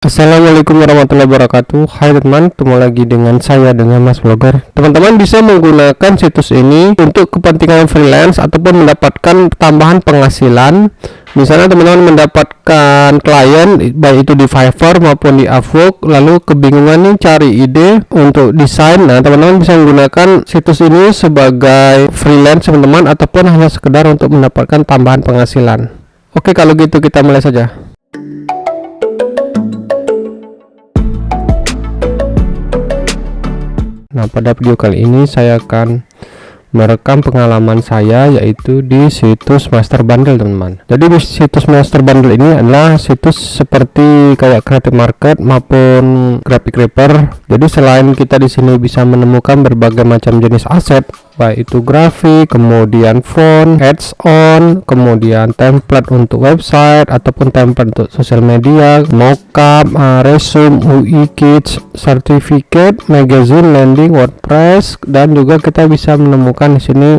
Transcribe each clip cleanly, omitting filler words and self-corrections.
Assalamualaikum warahmatullahi wabarakatuh. Hai teman, ketemu lagi dengan saya dengan Mas Vlogger. Teman-teman bisa menggunakan situs ini untuk kepentingan freelance ataupun mendapatkan tambahan penghasilan. Misalnya teman-teman mendapatkan klien baik itu di Fiverr maupun di Upwork, lalu kebingungan nih cari ide untuk desain. Nah, teman-teman bisa menggunakan situs ini sebagai freelance teman-teman ataupun hanya sekedar untuk mendapatkan tambahan penghasilan. Oke, kalau gitu kita mulai saja. Nah, pada video kali ini saya akan merekam pengalaman saya yaitu di situs Master Bundle, teman-teman. Jadi di situs Master Bundle ini adalah situs seperti kayak Creative Market maupun Graphic Reaper. Jadi selain kita di sini bisa menemukan berbagai macam jenis aset, baik itu grafik, kemudian font, add-on, kemudian template untuk website ataupun template untuk sosial media, mockup, resume, UI kits, certificate, magazine, landing, WordPress, dan juga kita bisa menemukan di sini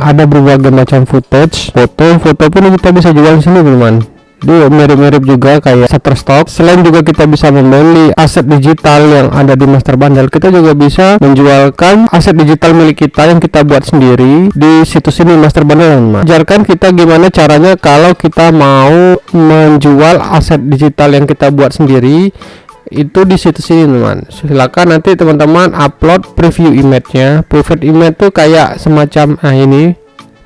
ada berbagai macam footage, foto pun kita bisa jual di sini, teman-teman. Dia mirip-mirip juga kayak Shutterstock. Selain juga kita bisa membeli aset digital yang ada di Master Bundle, kita juga bisa menjualkan aset digital milik kita yang kita buat sendiri di situs ini Master Bundle. Ajarkan kita gimana caranya kalau kita mau menjual aset digital yang kita buat sendiri itu di situs ini, teman. Silakan nanti teman-teman upload preview image-nya. Private image tuh kayak semacam ini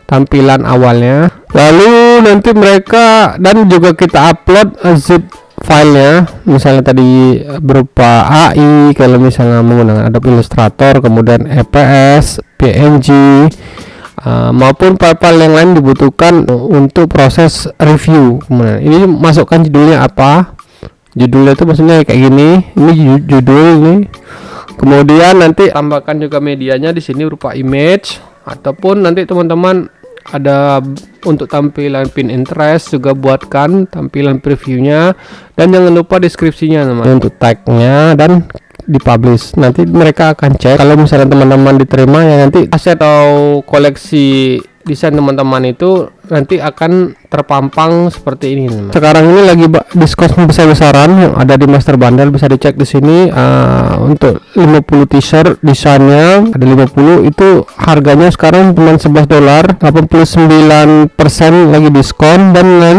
tampilan awalnya, lalu nanti mereka dan juga kita upload zip filenya, misalnya tadi berupa AI kalau misalnya menggunakan Adobe Illustrator, kemudian EPS, PNG, maupun file-file yang lain dibutuhkan untuk proses review. Kemudian ini masukkan judulnya apa, judulnya itu maksudnya kayak gini, ini judul ini. Kemudian nanti tambahkan juga medianya di sini berupa image, ataupun nanti teman-teman ada untuk tampilan pin interest juga buatkan tampilan previewnya, dan jangan lupa deskripsinya, teman, untuk tagnya dan dipublish. Nanti mereka akan cek kalau misalnya teman-teman diterima, ya nanti aset atau koleksi desain teman-teman itu nanti akan terpampang seperti ini, teman. Sekarang ini lagi diskon besar-besaran yang ada di Master Bundle, bisa dicek di sini. Untuk 50 t-shirt desainnya ada 50, itu harganya sekarang cuma $11, 89% lagi diskon dan lain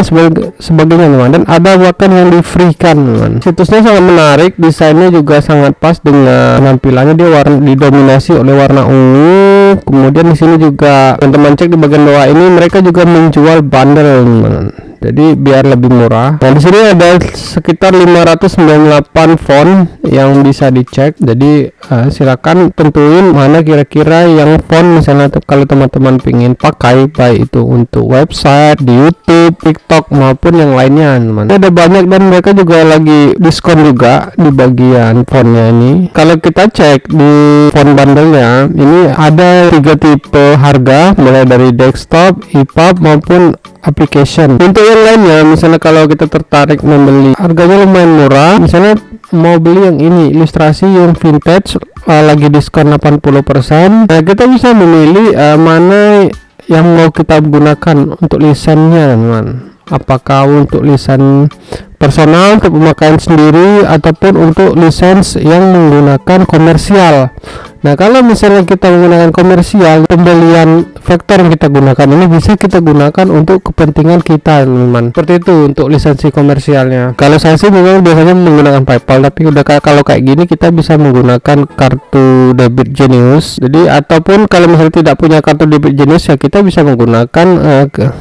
sebagainya, teman. Dan ada bahkan yang di free kan, teman. Situsnya sangat menarik, desainnya juga sangat pas dengan penampilannya. Dia didominasi oleh warna ungu. Kemudian di sini juga teman-teman cek di bagian bawah ini mereka juga menjual bundle, teman. Jadi biar lebih murah. Nah, di sini ada sekitar 598 font yang bisa dicek. Jadi silakan tentuin mana kira-kira yang font misalnya kalau teman-teman pingin pakai, baik itu untuk website, di YouTube, TikTok maupun yang lainnya, teman. Ada banyak dan mereka juga lagi diskon juga di bagian fontnya ini. Kalau kita cek di font bundle-nya, ini ada 3 tipe harga, mulai dari desktop, EPUB maupun application. Untuk yang lainnya, misalnya kalau kita tertarik membeli, harganya lumayan murah. Misalnya mau beli yang ini, ilustrasi yang vintage, lagi diskon 80%. Nah, kita bisa memilih mana yang mau kita gunakan untuk lisennya, teman. Apakah untuk lisan personal untuk pemakaian sendiri ataupun untuk lisens yang menggunakan komersial. Nah, kalau misalnya kita menggunakan komersial, pembelian vektor yang kita gunakan ini bisa kita gunakan untuk kepentingan kita, teman. Seperti itu untuk lisensi komersialnya. Kalau saya sih memang biasanya menggunakan PayPal, tapi udah kalau kayak gini kita bisa menggunakan kartu debit Genius. Jadi ataupun kalau misalnya tidak punya kartu debit Genius, ya kita bisa menggunakan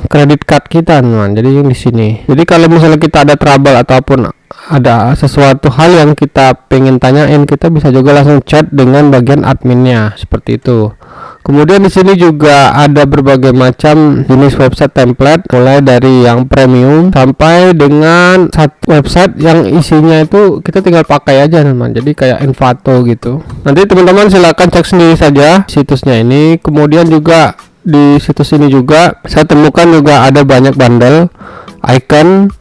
kredit card kita, teman. Jadi yang di sini. Jadi kalau misalnya kita ada trouble ataupun ada sesuatu hal yang kita pengen tanyain, kita bisa juga langsung chat dengan bagian adminnya, seperti itu. Kemudian di sini juga ada berbagai macam jenis website template, mulai dari yang premium sampai dengan website yang isinya itu kita tinggal pakai aja, teman. Jadi kayak Envato gitu. Nanti teman-teman silakan cek sendiri saja situsnya ini. Kemudian juga di situs ini juga saya temukan juga ada banyak bundle icon,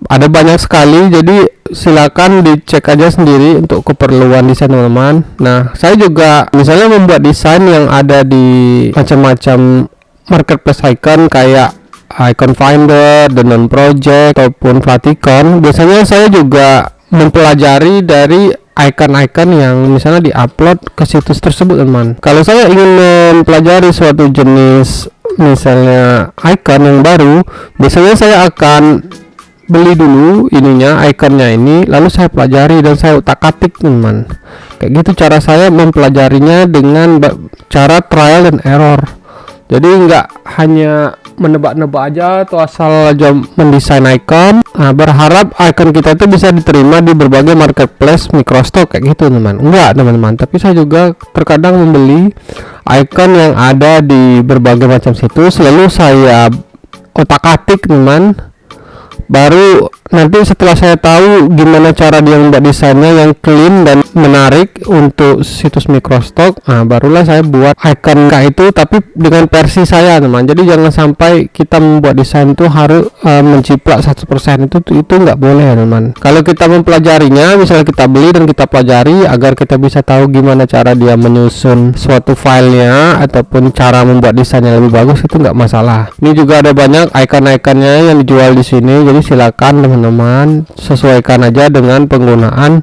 ada banyak sekali. Jadi silakan dicek aja sendiri untuk keperluan desain, teman-teman. Nah, saya juga misalnya membuat desain yang ada di macam-macam marketplace icon kayak Icon Finder, Denon Project ataupun Vaticon. Biasanya saya juga mempelajari dari icon-icon yang misalnya diupload ke situs tersebut teman. Kalau saya ingin mempelajari suatu jenis misalnya icon yang baru, biasanya saya akan beli dulu ininya, ikonnya ini, lalu saya pelajari dan saya utak-atik teman. Kayak gitu cara saya mempelajarinya dengan cara trial dan error. Jadi nggak hanya menebak-nebak aja atau asal aja mendesain icon, berharap icon kita itu bisa diterima di berbagai marketplace microstock kayak gitu teman. Enggak teman-teman, tapi saya juga terkadang membeli icon yang ada di berbagai macam situs, lalu saya otak-atik teman. Baru nanti setelah saya tahu gimana cara dia membuat desainnya yang clean dan menarik untuk situs microstock, barulah saya buat icon itu, tapi dengan versi saya teman. Jadi jangan sampai kita membuat desain itu harus menciplak 100%, itu nggak boleh ya teman. Kalau kita mempelajarinya, misalnya kita beli dan kita pelajari agar kita bisa tahu gimana cara dia menyusun suatu filenya ataupun cara membuat desain yang lebih bagus, itu nggak masalah. Ini juga ada banyak icon-iconnya yang dijual di sini, jadi silakan teman-teman sesuaikan aja dengan penggunaan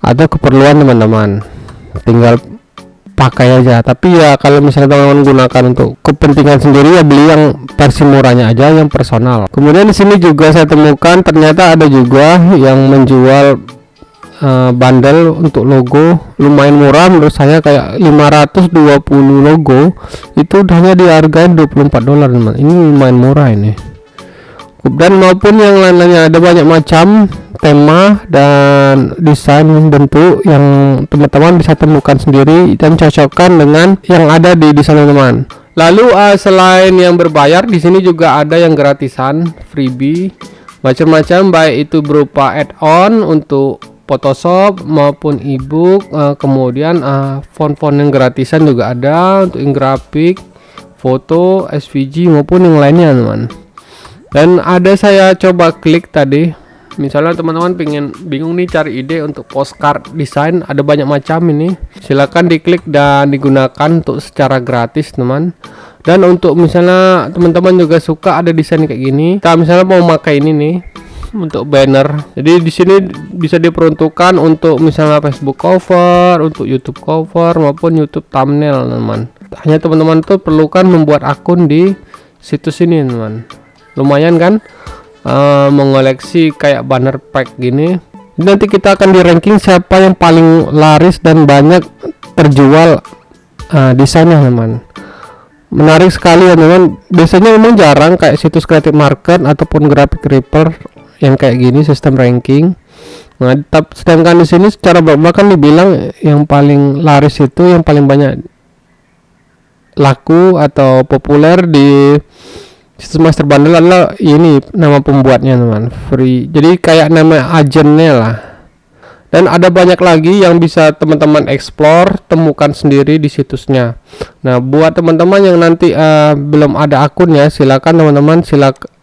atau keperluan teman-teman, tinggal pakai aja. Tapi ya kalau misalnya teman-teman gunakan untuk kepentingan sendiri, ya beli yang versi murahnya aja, yang personal. Kemudian di sini juga saya temukan ternyata ada juga yang menjual bundle untuk logo lumayan murah menurut saya, kayak 520 logo itu hanya dihargai $24 teman. Ini lumayan murah ini. Dan maupun yang lain-lainnya, ada banyak macam tema dan desain bentuk yang teman-teman bisa temukan sendiri dan cocokkan dengan yang ada di desain teman. Lalu selain yang berbayar, di sini juga ada yang gratisan, freebie macam-macam, baik itu berupa add-on untuk Photoshop maupun ebook. Kemudian font-font yang gratisan juga ada untuk grafik, foto, SVG maupun yang lainnya teman. Dan ada saya coba klik tadi, misalnya teman-teman bingung nih cari ide untuk postcard desain, ada banyak macam ini, silahkan diklik dan digunakan untuk secara gratis teman. Dan untuk misalnya teman-teman juga suka ada desain kayak gini, kita misalnya mau pakai ini nih untuk banner, jadi di sini bisa diperuntukkan untuk misalnya Facebook cover, untuk YouTube cover maupun YouTube thumbnail teman. Hanya teman-teman tuh perlukan membuat akun di situs ini teman. Lumayan kan, mengoleksi kayak banner pack gini. Nanti kita akan di ranking siapa yang paling laris dan banyak terjual desainnya teman. Menarik sekali ya teman. Biasanya memang jarang kayak situs creative market ataupun graphic reaper yang kayak gini sistem ranking. Nah, sedangkan di sini secara bahkan dibilang yang paling laris itu, yang paling banyak laku atau populer di situs master bundle adalah ini, nama pembuatnya teman, free. Jadi kayak nama agennya lah. Dan ada banyak lagi yang bisa teman-teman explore, temukan sendiri di situsnya. Nah, buat teman-teman yang nanti belum ada akunnya, silakan teman-teman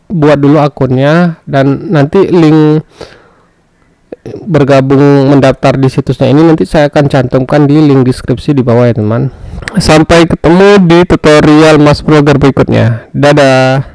buat dulu akunnya, dan nanti link bergabung mendaftar di situsnya ini nanti saya akan cantumkan di link deskripsi di bawah ya teman. Sampai ketemu di tutorial Mas Blogger berikutnya. Dadah.